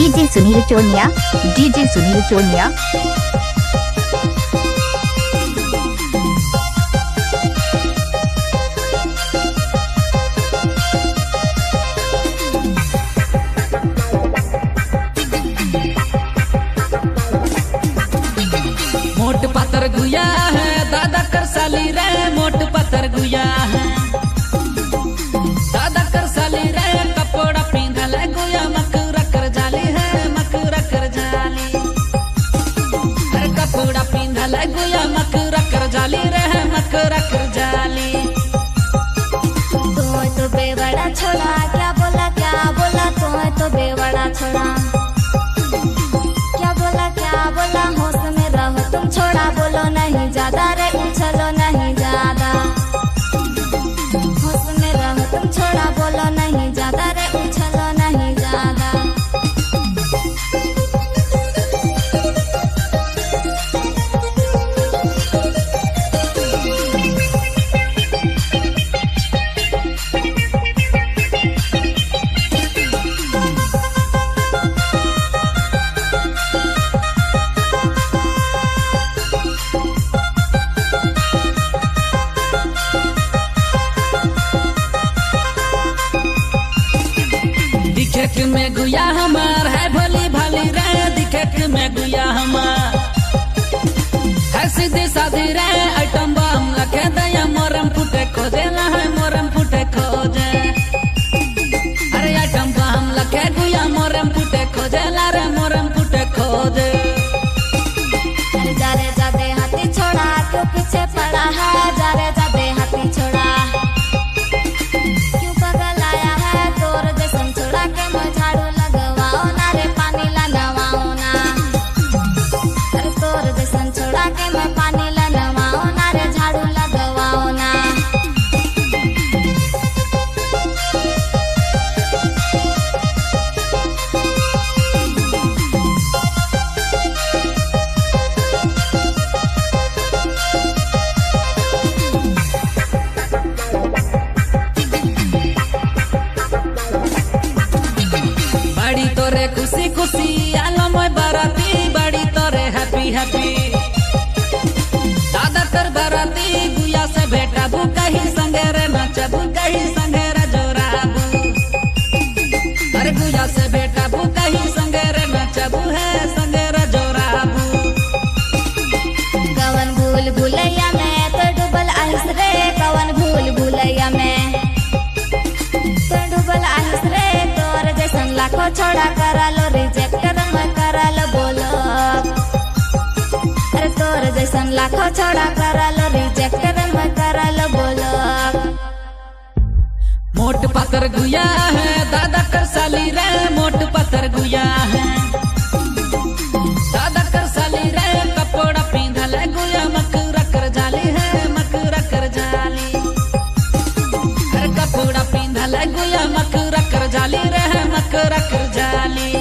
DJ Sunil Chonia, DJ Sunil Chonia. मोट पत्थर गुया है दादा कर साली रे, मोट पत्थर गुया है दादा कर साली रे। कपड़ा पिंधल गुया मकरा कर जाली है, मकरा कर जाली। अरे कपड़ा पिंधल गुया मकरा कर जाली रे, मकरा कर जाली। तो बेवड़ा छोड़ा, क्या बोला तो बेवड़ा छोड़ा। क्या बोला होश में रहो तुम छोड़ा, बोलो नहीं ज्यादा रे, उछलो नहीं ज्यादा। होश में रहो तुम छोड़ा, बोलो नहीं ज्यादा रे, उछलो नहीं ज्यादा। दिखे में गुया हमार है भली भाली रे, दिखे में गुया हमार है सीधी साधी रे। आइटम बम लखे दया मोरम फुटे खोजे ना है, मोरम फुटे खोजे। अरे आइटम बम लखे गुया मोरम फुटे खोजे ला रे, मोरम फुटे खोजे। जारे जादे हाथी छोड़ा, क्यों पीछे पड़ा है, जारे जादे हाथी छोड़ा। क्यों बगल आया है तोर जैसन छोड़ा के मैं झाड़ू लगवाओ ना रे, पानी ला नवाओ ना। अरे तोर जैसन छोड़ा के मैं पानी ला नवाओ ना रे, झाड़ू लगवाओ ना। बड़ी तोरे खुशी खुशी आलो मोय बाराती, बड़ी तोरे हैप्पी हैप्पी दादा कर बाराती। गुया से बेटा बू कहीं संगे रे नचबू, कहीं संगे रे जोराबू। अरे गुया से बेटा बू कहीं संगे रे नचबू है, संगे रे जोराबू। कवन भूल भुलैया में तो डूबल आहिस रे, कवन भूल भुलैया में तो डूबल आहिस रे। तोर जैसन लाखों छोड़ा करालो रिजेक्ट मैं करालो बोलो। अरे तोर जैसन लाखों छोड़ा करालो रिजेक्ट मैं करालो बोलो। मोट पत्थर गुया है दादा कर साली रे, मोट पत्थर गुया है दादा कर साली रे। कपड़ा पिंधल गुया मकरा कर जाली है, मकरा कर जाली। अरे कपड़ा पिंधल गुया मकरा कर जाली रे, मकरा कर जाली।